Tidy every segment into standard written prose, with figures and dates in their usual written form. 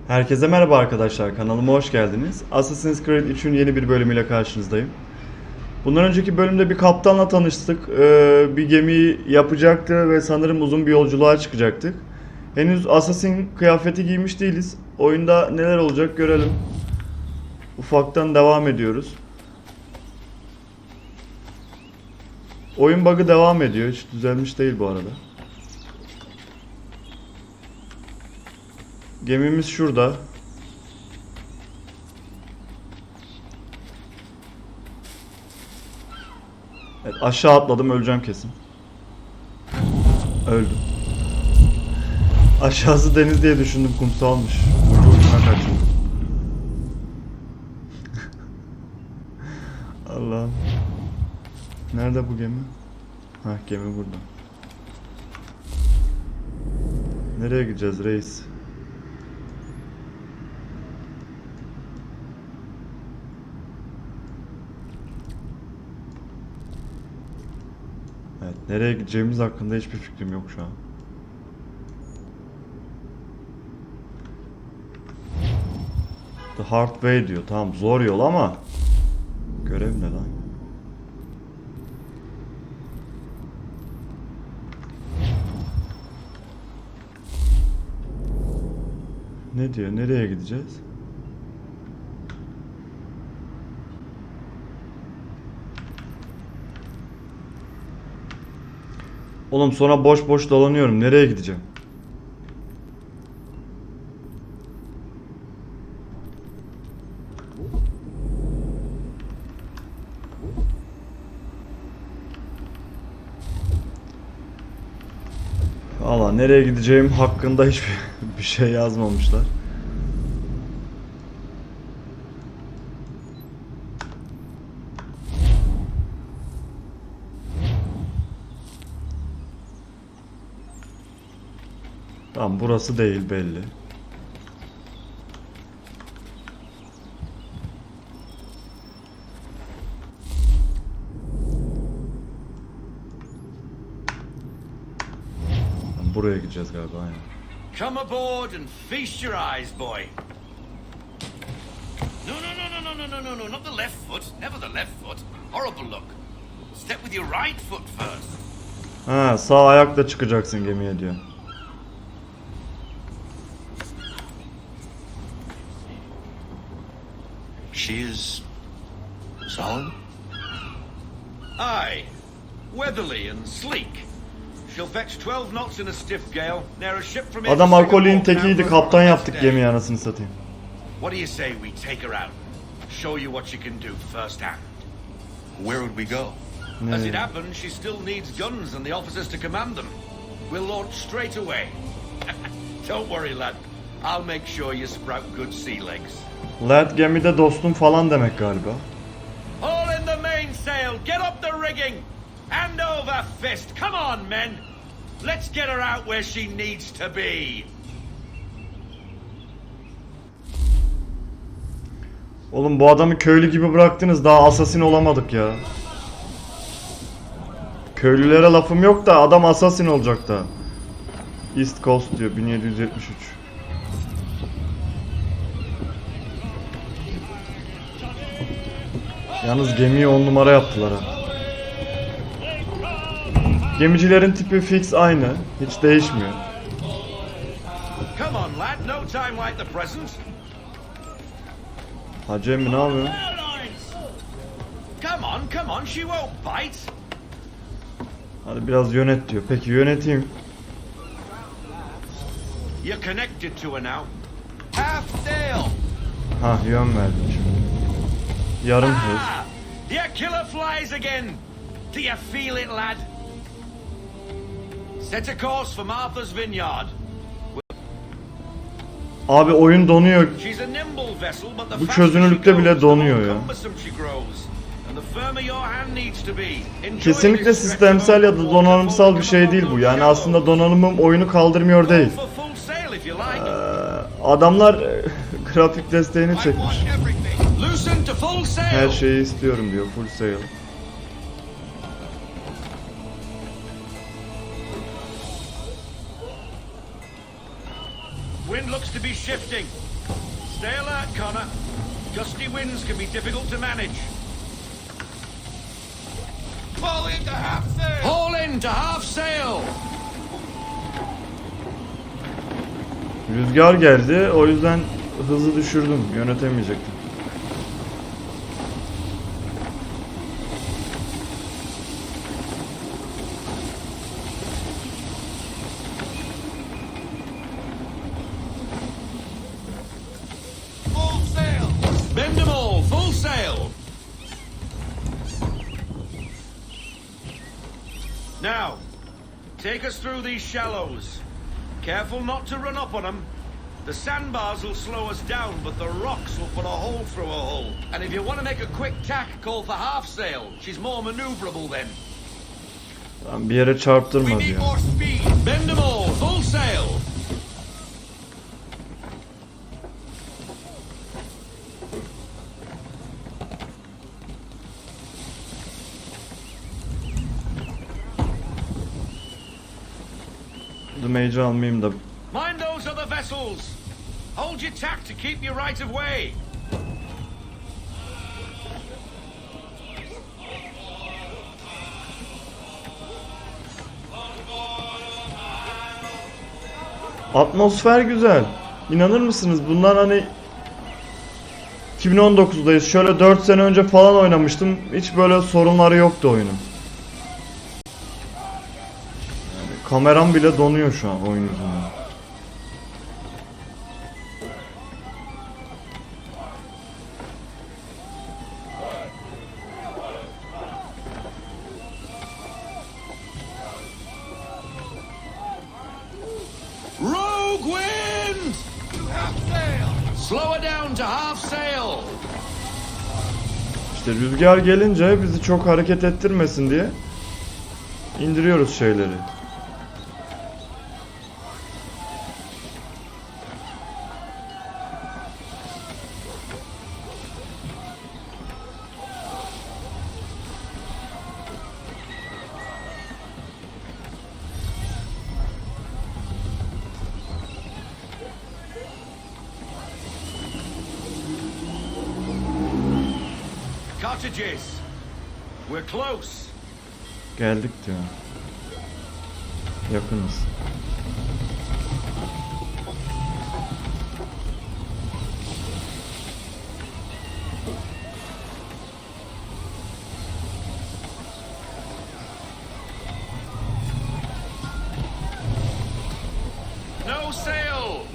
Herkese merhaba arkadaşlar, kanalıma hoş geldiniz. Assassin's Creed 3'ün yeni bir bölümüyle karşınızdayım. Bundan önceki bölümde bir kaptanla tanıştık. Bir gemiyi yapacaktı ve sanırım uzun bir yolculuğa çıkacaktık. Henüz Assassin kıyafeti giymiş değiliz. Oyunda neler olacak görelim. Ufaktan devam ediyoruz. Oyun bug'ı devam ediyor. Hiç düzelmiş değil bu arada. Gemimiz şurada. Evet, aşağı atladım, öleceğim kesin. Öldüm. Aşağısı deniz diye düşündüm, kumsalmış. Ucuna kaçtım. Allah'ım. Nerede bu gemi? Hah, gemi burada. Nereye gideceğiz reis? Evet, nereye gideceğimiz hakkında hiçbir fikrim yok şu an. The hard way diyor. Tamam, zor yol ama görev ne lan? Ne diyor? Nereye gideceğiz? Oğlum sonra boş boş dolanıyorum. Nereye gideceğim? Valla nereye gideceğim hakkında hiçbir bir şey yazmamışlar. Tamam, burası değil belli. Buraya gideceğiz galiba, aynen. Come aboard and feast your eyes, boy. No, not the left foot. Never the left foot. Horrible look. Step with your right foot first. Ha, sağ ayakla çıkacaksın gemiye diyor. She is solid? Aye. Weatherly and sleek. She'll fetch 12 knots in a stiff gale. Near a ship from here. Adam alkolün tekiydi, kaptan yaptık gemiyi, anasını satayım. What do you say we take her out? Show you what she can do firsthand. Where would we go? As it happens, she still needs guns and the officers to command them. We'll launch straight away. Don't worry, lad. I'll make sure you sprout good sea legs. Lad gemide dostum falan demek galiba. All in the mainsail. Get up the rigging. Hand over fist. Come on, men. Let's get her out where she needs to be. Oğlum bu adamı köylü gibi bıraktınız, daha asasin olamadık ya. Köylülere lafım yok da adam asasin olacak da. East Coast diyor, 1773. Yalnız gemiyi 10 numara yaptılar ha. Gemicilerin tipi fix aynı, hiç değişmiyor. Come on, lad. No time like the present. Hacı emmi ne yapıyor? Come on. She won't bite. Hadi biraz yönet diyor. Peki yöneteyim. You're connected to her now. Half sail. Ha, yön verdim şimdi. Yarım hız. Your killer flies again. Do you feel it, lad? Set a course for Martha's Vineyard. Abi oyun donuyor. She's a nimble vessel, but the Bu faster çözünürlükte she bile goes, the donuyor more ya. cumbersome she grows. And the firmer your hand needs to be. Enjoy Kesinlikle this stretch sistemsel of ya da water donanımsal bir şey before değil you bu. come Yani up aslında donanımım oyunu kaldırmıyor değil. for full sail if you like. Adamlar grafik desteğini çekmiş. Everything. Loosen to full sail. Her şeyi istiyorum diyor, full sail. Wind looks to be shifting. Stay alert, Connor. Gusty winds can be difficult to manage. Fall into half sail! Haul into half sail! Rüzgar geldi. O yüzden hızı düşürdüm. Yönetemeyecektim. Full sail! Bend them all, full sail! Now, take us through these shallows. Careful not to run up on them. The sandbars will slow us down, but the rocks will put a hole through a hull. And if you want to make a quick tack, call for half sail. She's more maneuverable then. Lan bir yere çarptırma We need diyor. more speed. Bend them all, full sail. Damage'i almayayım da. Mind those other vessels. Hold your tack to keep your right of way. Atmosfer güzel. İnanır mısınız? Bunlar hani 2019'dayız. Şöyle 4 sene önce falan oynamıştım. Hiç böyle sorunları yoktu oyunun. Yani kameram bile donuyor şu an oyun yüzünden. Rogue wind! To half sail! Slow her down to half sail! İşte rüzgar gelince bizi çok hareket ettirmesin diye indiriyoruz şeyleri. Cottages! We're close! Geldik diyor. Yakınız. No sail!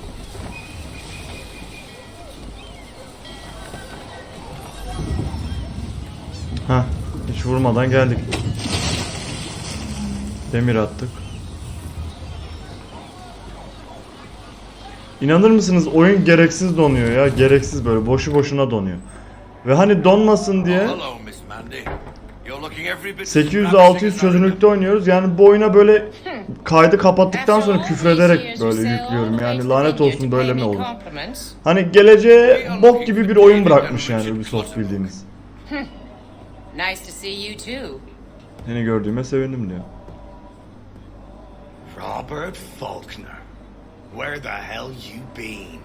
Hah, hiç vurmadan geldik. Demir attık. İnanır mısınız oyun gereksiz donuyor ya. Gereksiz böyle boşu boşuna donuyor. Ve hani donmasın diye Hello, Miss Mandy. You're looking every bit 800-600 çözünürlükte oynuyoruz. Yani bu oyuna böyle kaydı kapattıktan sonra küfrederek böyle yüklüyorum. Yani lanet olsun böyle mi olur? Hani geleceğe bok gibi bir oyun bırakmış yani Ubisoft bildiğiniz. Nice to see you too. Seni gördüğüme sevindim diyor. Robert Faulkner. Where the hell you been?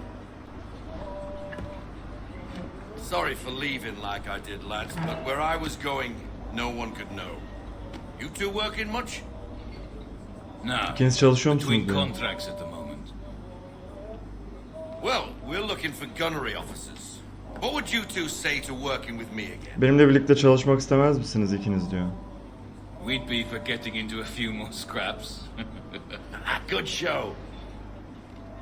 Sorry for leaving like I did, lads, but where I was going, no one could know. You two working much? No. İkiniz çalışıyor musunuz Between diyor. contracts at the moment. Well, we're looking for gunnery officers. What would you two say to working with me again? Benimle birlikte çalışmak istemez misiniz ikiniz diyor. We'd be for getting into a few more scraps. Good show.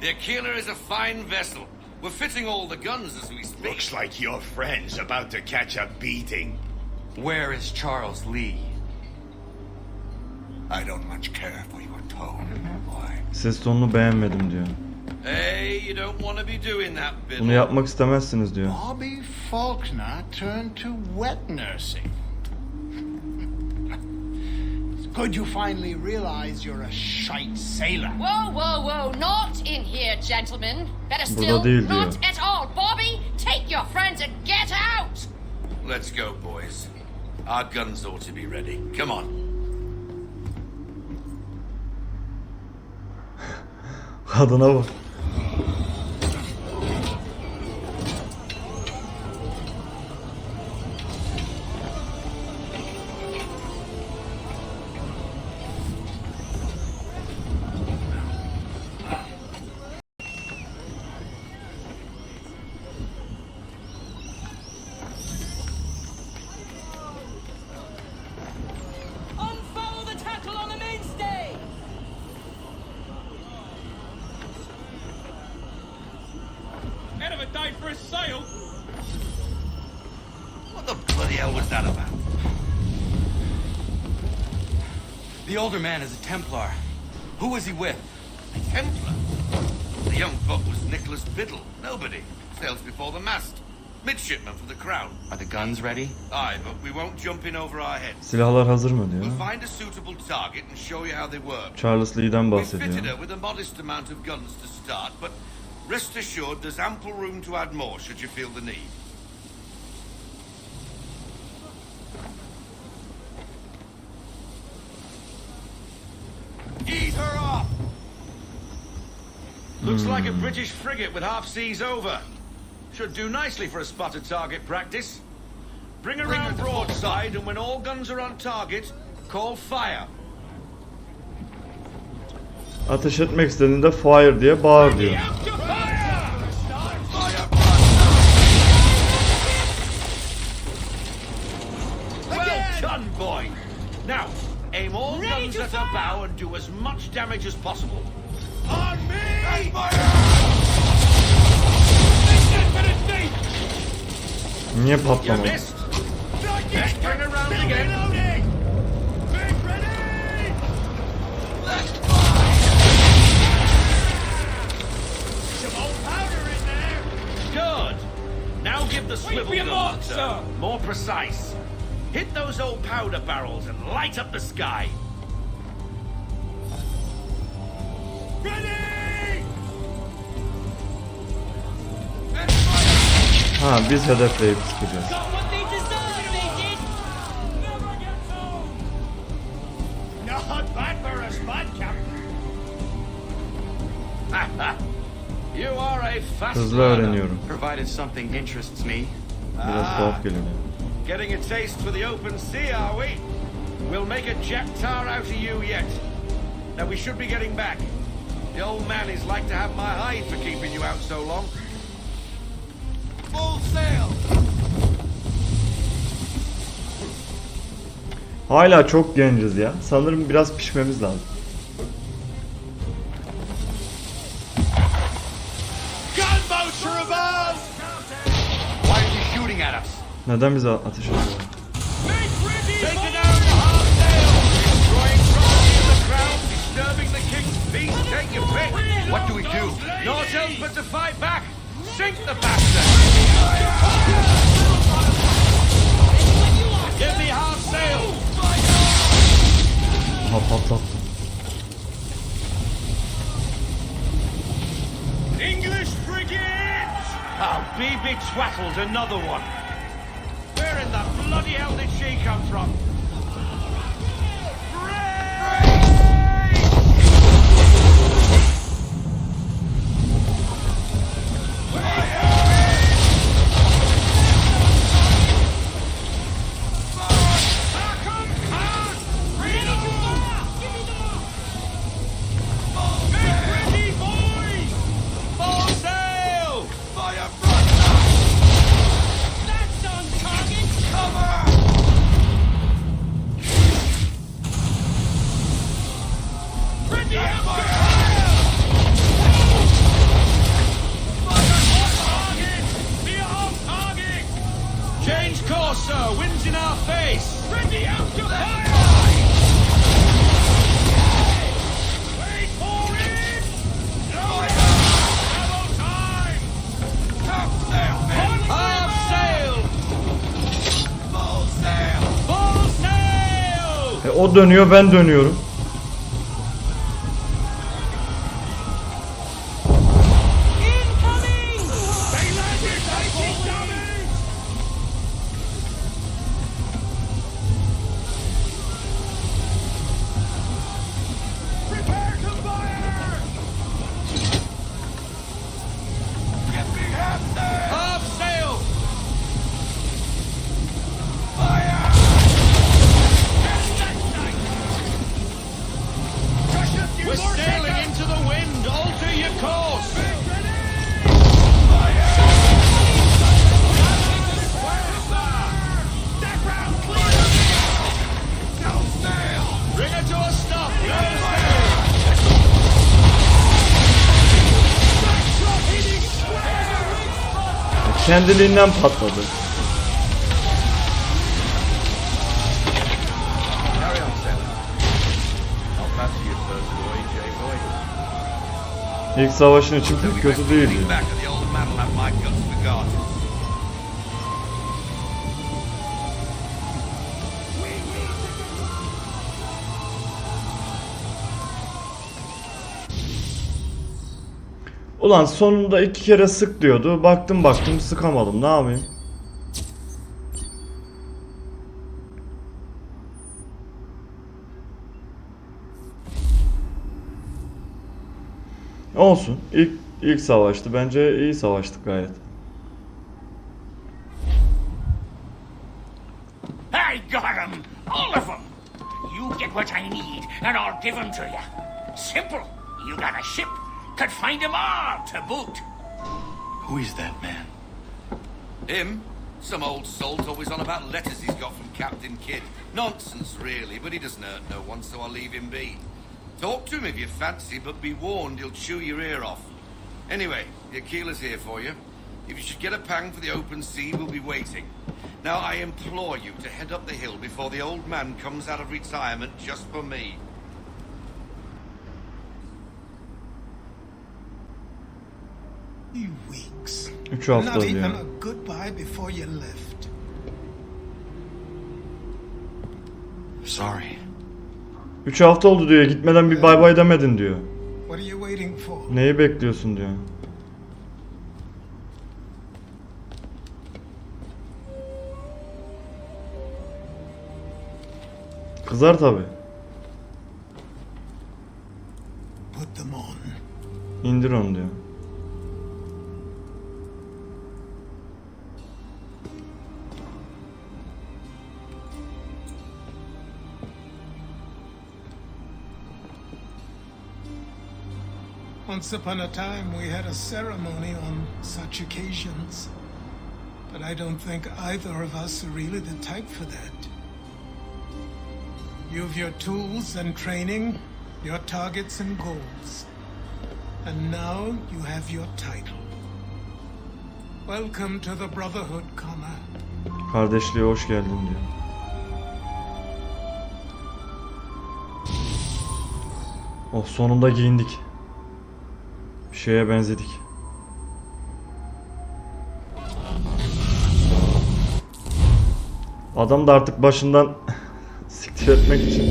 The Aquila is a fine vessel. We're fitting all the guns as we speak. Looks like your friend's about to catch a beating. Where is Charles Lee? I don't much care for your tone, boy. Ses tonunu beğenmedim diyor. Hey, you don't want to be doing that, Bill. Bunu yapmak istemezsiniz diyor. Bobby Faulkner turned to wet nursing. It's good you finally realize you're a shite sailor. Whoa, whoa, whoa! Not in here, gentlemen. Better Burada still, değil diyor. not at all. Bobby, take your friends and get out. Let's go, boys. Our guns ought to be ready. Come on. Kadına bak. a sail? What the bloody hell was that about? The older man is a Templar. Who was he with? A Templar? The young buck was Nicholas Biddle. Nobody. Sails before the mast. Midshipman for the crown. Are the guns ready? Aye, but we won't jump in over our heads. Silahlar hazır mı diyor. We'll find a suitable target and show you how they work. Charles Lee'den We fitted bahsediyor. her with a modest amount of guns to start, but rest assured there's ample room to add more should you feel the need. Ease her off! Looks like a British frigate with half seas over. Should do nicely for a spotted target practice. Bring her round broadside, and when all guns are on target, call fire. Ateş etmek istediğinde fire diye bağır diyor. Well done, boy. Now, aim all guns at her bow and do as much damage as possible. On me! Niye You patlamadı? missed. Let's bring her round again. Reloading! Big ready! Some old powder in there! Good. Now give the swivel be a gun mark, a sir. turn. More precise. Hit those old powder barrels and light up the sky. Ready! Ha, biz hedefleyip sıkacağız. Got what they deserve, they did! Not bad for a spot, Captain. You are a fast Hızlı learner. öğreniyorum. Provided something interests me. Biraz tuhaf geliyor. Getting a taste for the open sea, are we? We'll make a jet tar out of you yet. Now we should be getting back. The old man is like to have my hide for keeping you out so long. Full sail! Hala çok genciz ya. Sanırım biraz pişmemiz lazım. Gunboats are above! Why are you shooting at us? Neden bize ateş ediyor? Take it down to half sail! Destroying property in the crown, disturbing the king's peace, take your pick! What do we do? Naught else but to fight back! Sink the bastard! Give me half sail! Ha patlat. English frigate! Oh, be betwattled, another one! Where in the bloody hell did she come from? Full sail! That's on target! Change course, sir. Wind's in our face. Ready out to fire! Wait for it! Double time! Half sail, men! Half sail! Full sail! Full sail! O dönüyor, ben dönüyorum. Incoming! They landed! Taking damage! Prepare to fire! Get me half sail! Half sail! Fire! kendiliğinden patladı. Carry on, sailor. I'll pass you first voyage, boy. İlk savaşın için So we pek kötü best değildi. lean back and the old man will have my guts for guard. Ulan sonunda 2 kere sık diyordu. Baktım sıkamadım. Ne yapayım? Olsun. İlk savaştı. Bence iyi savaştık gayet. I got 'em! All of 'em! You get what I need, and I'll give 'em to you. Simple. You got a ship. Could find 'em all to boot. Who is that man? Him? Some old salt always on about letters he's got from Captain Kidd. Nonsense, really, but he doesn't hurt no one, so I'll leave him be. Talk to him if you fancy, but be warned he'll chew your ear off. Anyway, your keeler's here for you. If you should get a pang for the open sea, we'll be waiting. Now I implore you to head up the hill before the old man comes out of retirement just for me. 3 weeks. 3 hafta Not even diyor. a goodbye before you left. Sorry. 3 hafta oldu diyor. Gitmeden bir bay bay demedin diyor. What are you waiting for? Neyi bekliyorsun diyor. Kızar tabi. Put them on. İndir onu diyor. Once upon a time, we had a ceremony on such occasions. But I don't think either of us are really the type for that. You've your tools and training, your targets and goals. And now you have your title. Welcome to the Brotherhood, Connor. Kardeşliğe hoş geldin diyor. Oh, sonunda giyindik. Bir şeye benzedik. Adam da artık başından siktir etmek için.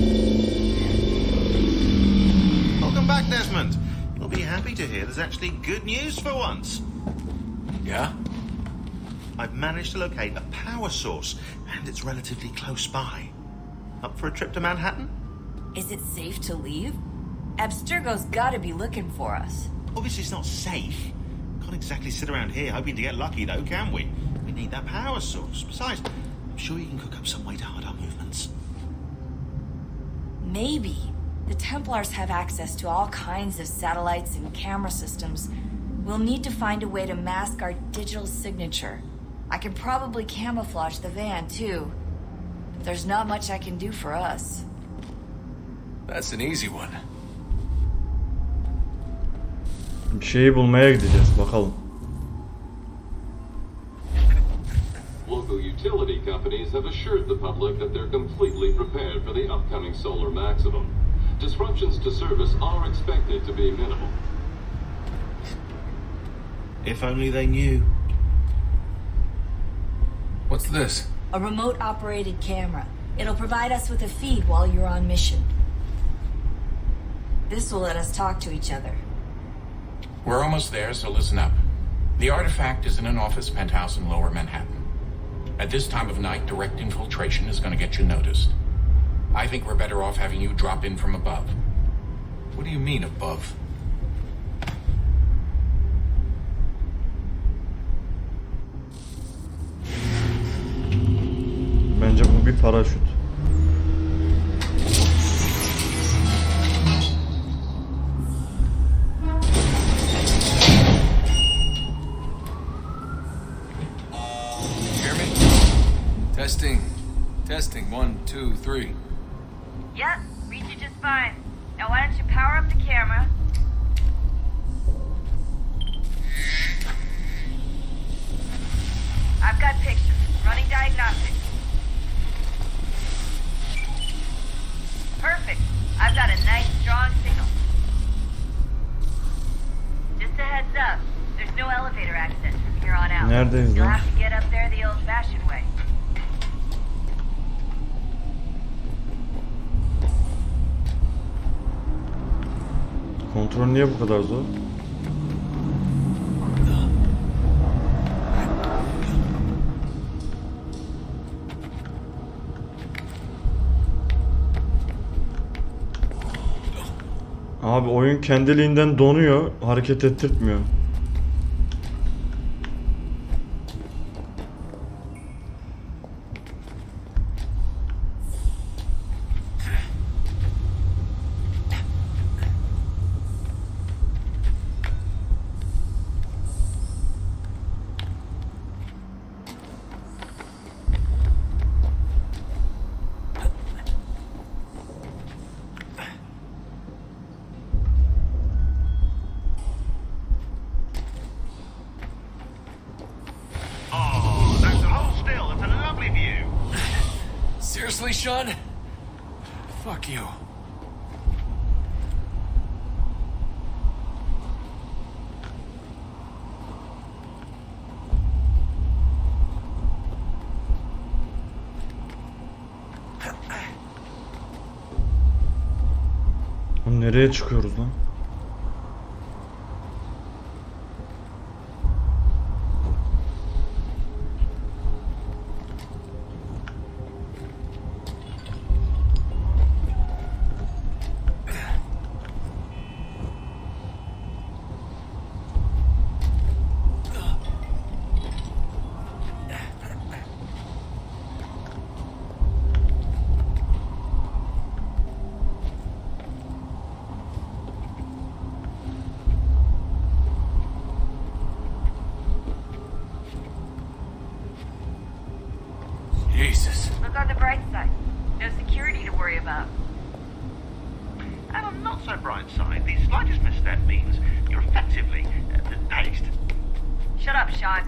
Welcome back, Desmond. You'll be happy to hear there's actually good news for once. Yeah? I've managed to locate a power source, and it's relatively close by. Up for a trip to Manhattan? Is it safe to leave? Abstergo's gotta be looking for us. Obviously, it's not safe. Can't exactly sit around here hoping to get lucky, though, can we? We need that power source. Besides, I'm sure you can cook up some way to hide our movements. Maybe. The Templars have access to all kinds of satellites and camera systems. We'll need to find a way to mask our digital signature. I can probably camouflage the van, too. But there's not much I can do for us. That's an easy one. Bir şeyi bulmaya gideceğiz bakalım. Local utility companies have assured the public that they're completely prepared for the upcoming solar maximum. Disruptions to service are expected to be minimal. If only they knew. What's this? A remote-operated camera. It'll provide us with a feed while you're on mission. This will let us talk to each other. We're almost there, so listen up. The artifact is in an office penthouse in Lower Manhattan. At this time of night, direct infiltration is going to get you noticed. I think we're better off having you drop in from above. What do you mean above? Bence bu bir paraşüt. Hear me? Testing. Testing. 1, 2, 3. Yep, reads you just fine. Now why don't you power up the camera? elevator access from here on out. Neredeyiz You'll lan? have to get up there the old-fashioned way. Kontrol niye bu kadar zor? Abi oyun kendiliğinden donuyor, hareket ettirtmiyor. Seriously, Sean? Fuck you. Oğlum nereye çıkıyoruz lan? Jesus. Look on the bright side. No security to worry about. And on not so bright side, the slightest misstep means you're effectively dazed. Shut up, Sean.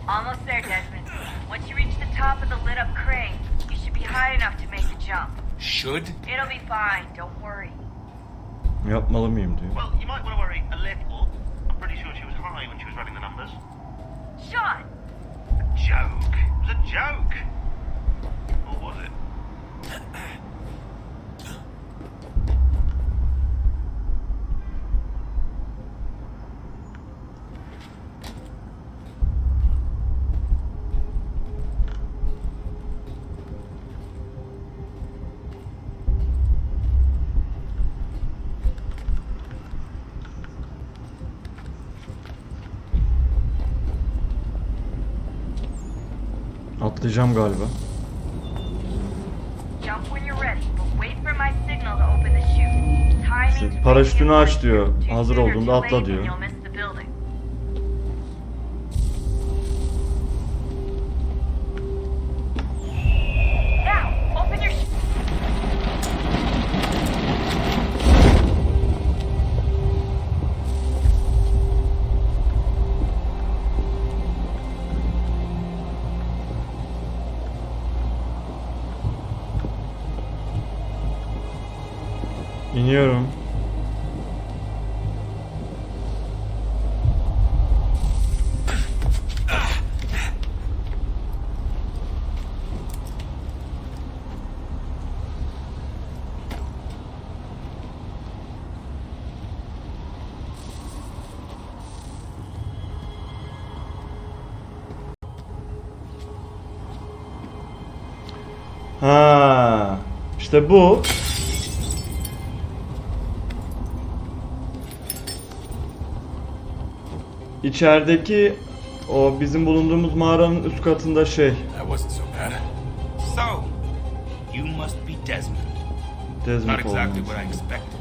Almost there, Desmond. Once you reach the top of the lit-up crane, you should be high enough to make the jump. Should? It'll be fine, don't worry. Yapmalı mıyım diyor. Well, you might want to worry a little. I'm pretty sure she was high when she was running the numbers. Sean! A joke. It was a joke. Or was it? Atlayacağım galiba. Jump when you're ready, but wait for my signal to open the chute. Timing. Paraşütünü aç diyor. Hazır olduğunda atla diyor. You'll miss the building. Now, open your İniyorum. Ha, işte bu. içerideki o bizim bulunduğumuz mağaranın üst katında şey. That wasn't so bad. So, you must be Desmond. Desmond Not exactly olmaz. what I expected,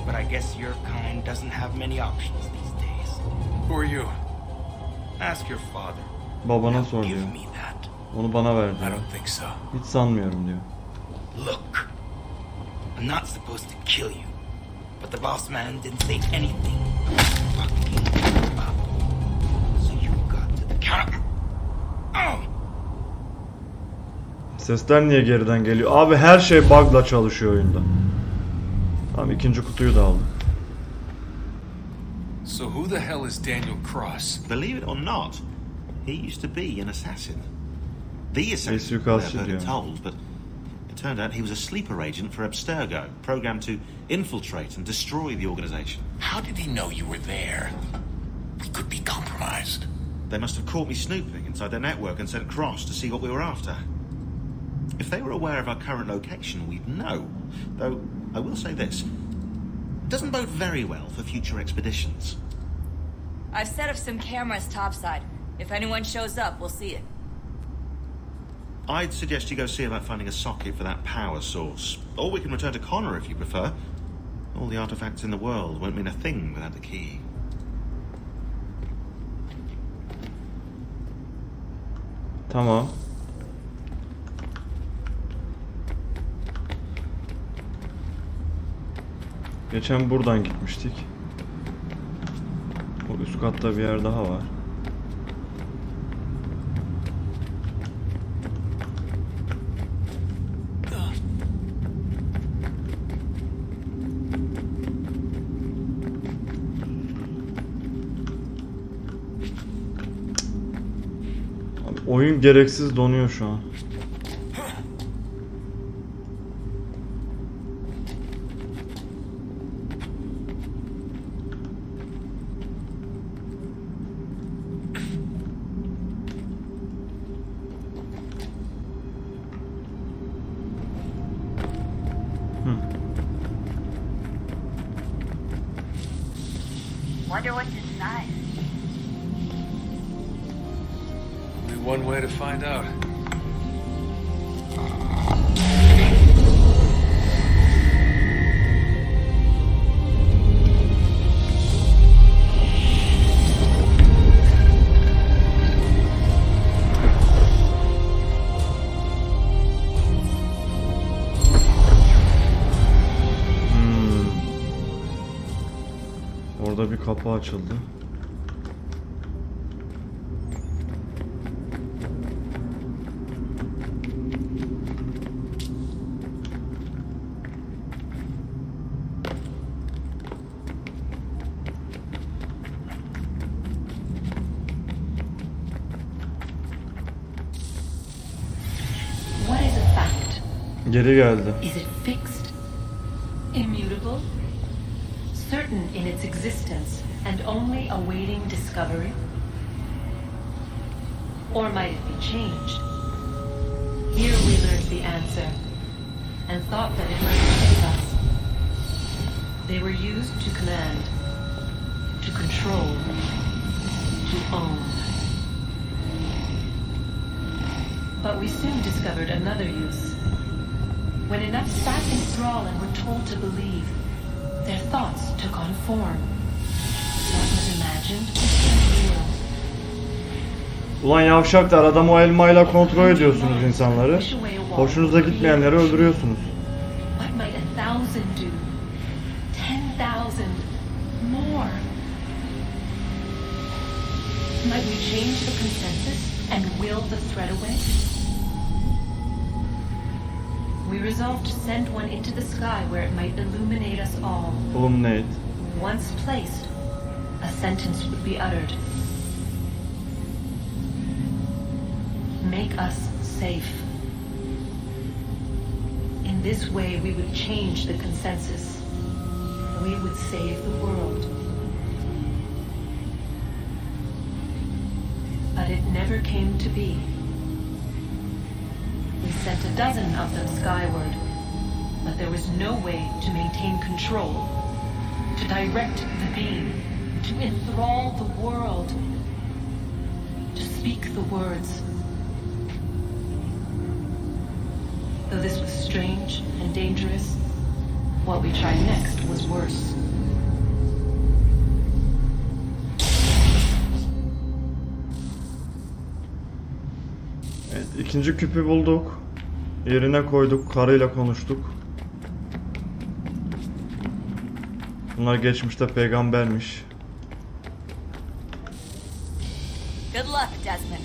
but I guess your kind doesn't have many options these days. Who are you? Ask your father. Babana He'll sor give diyor. me that. Onu bana ver I diyor. don't think so. Hiç sanmıyorum diyor. Look, I'm not supposed to kill you, but the boss man didn't say anything fucking about it. So you got to the counter. Oh! Sesler niye geriden geliyor? Abi her şey bug'la çalışıyor oyunda. Tamam, ikinci kutuyu da aldık. So who the hell is Daniel Cross? Believe it or not, he used to be an assassin. The assassin, suikastçı I've heard diyor. it told, but it turned out he was a sleeper agent for Abstergo, programmed to infiltrate and destroy the organization. How did he know you were there? We could be compromised. They must have caught me snooping inside their network and sent Cross to see what we were after. If they were aware of our current location, we'd know. Though, I will say this. It doesn't bode very well for future expeditions. I've set up some cameras topside. If anyone shows up, we'll see it. I'd suggest you go see about finding a socket for that power source. Or we can return to Connor if you prefer. All the artifacts in the world won't mean a thing without the key. Tamam. Geçen buradan gitmiştik. O üst katta bir yer daha var. Abi oyun gereksiz donuyor şu an. Wonder what's inside. Only one way to find out. Orada bir kapı açıldı. What is a fact? Geri geldi. Is it fixed? Immutable? Certain in its existence and only awaiting discovery? Or might it be changed? Here we learned the answer and thought that it might save us. They were used to command, to control, to own. But we soon discovered another use. When enough sat in thrall and were told to believe, their thoughts took on form. What was imagined became real. Ulan yavşaklar, adam o elmayla kontrol ediyorsunuz insanları. Hoşunuza gitmeyenleri öldürüyorsunuz. What might 1,000 do? 10,000 more? Might we change the consensus and will the threat away? We resolved to send one into the sky where it might illuminate us all. Illuminate. Once placed, a sentence would be uttered. Make us safe. In this way, we would change the consensus. We would save the world. But it never came to be. We sent a dozen of them skyward, but there was no way to maintain control, to direct the beam. to enthrall the world. To speak the words. Though this was strange and dangerous, what we tried next was worse. Evet, ikinci küpü bulduk. Yerine koyduk, karıyla konuştuk. Bunlar geçmişte peygambermiş. Good luck, Desmond.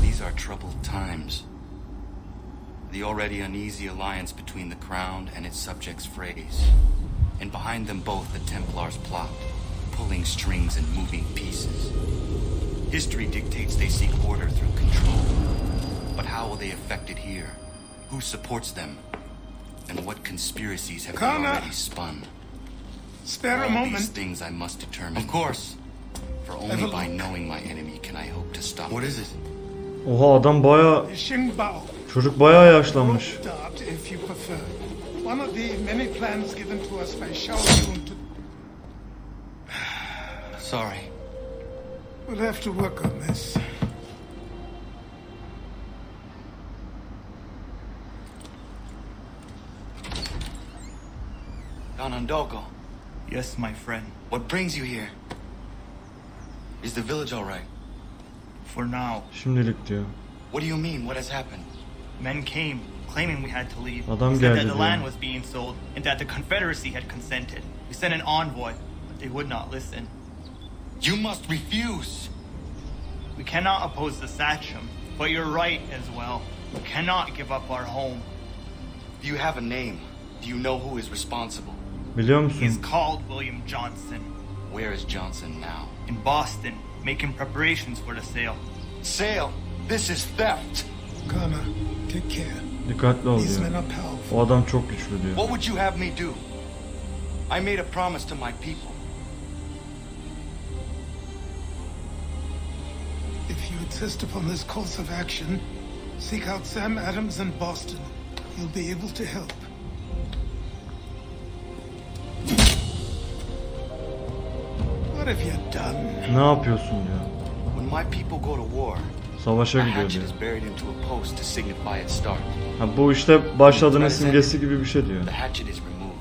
These are troubled times. The already uneasy alliance between the Crown and its subjects frays. And behind them both the Templars plot, pulling strings and moving pieces. History dictates they seek order through control. But how will they affect it here? Who supports them? And what conspiracies have they already spun? Spare a All moment. these things I must determine. Of course. For only by knowing my enemy can I hope to stop. What is it? Oha, adam baya... Xingbao. Çocuk bayağı yaşlanmış. Start if you prefer. One of the many plans given to us by Shao Yun to... Sorry. We'll have to work on this. Ganondogo, Yes, my friend. what brings you here? Is the village all right? For now, Şimdilik diyor. What do you mean? What has happened? men came, claiming we had to leave. Adam Said geldi that the diyor. land was being sold and that the Confederacy had consented. We sent an envoy, but they would not listen. You must refuse. We cannot oppose the Sachem, but you're right as well. We cannot give up our home. Do you have a name? Do you know who is responsible? Biliyor He's musun? called William Johnson. Where is Johnson now? In Boston, making preparations for the sale. Sale! This is theft! Connor, take care. Dikkatli ol These diyor. men are powerful. O adam çok güçlü diyor. What would you have me do? I made a promise to my people. If you insist upon this course of action, seek out Sam Adams in Boston. He'll be able to help. What have you done? Ne yapıyorsun diyor. When my people go to war, Savaşa a gidiyor hatchet diyor. is buried into a post to signify its start. Ha, bu işte başladığının simgesi gibi bir şey diyor. The hatchet is removed.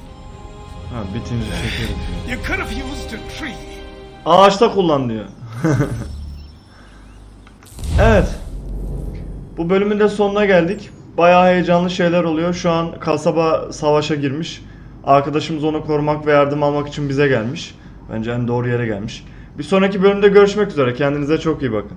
Ha, bitince çekeriz diyor. You could have used a tree. Ağaçta kullan diyor. Evet. Bu bölümün de sonuna geldik. Bayağı heyecanlı şeyler oluyor. Şu an kasaba savaşa girmiş. Arkadaşımız onu korumak ve yardım almak için bize gelmiş. Bence en doğru yere gelmiş. Bir sonraki bölümde görüşmek üzere. Kendinize çok iyi bakın.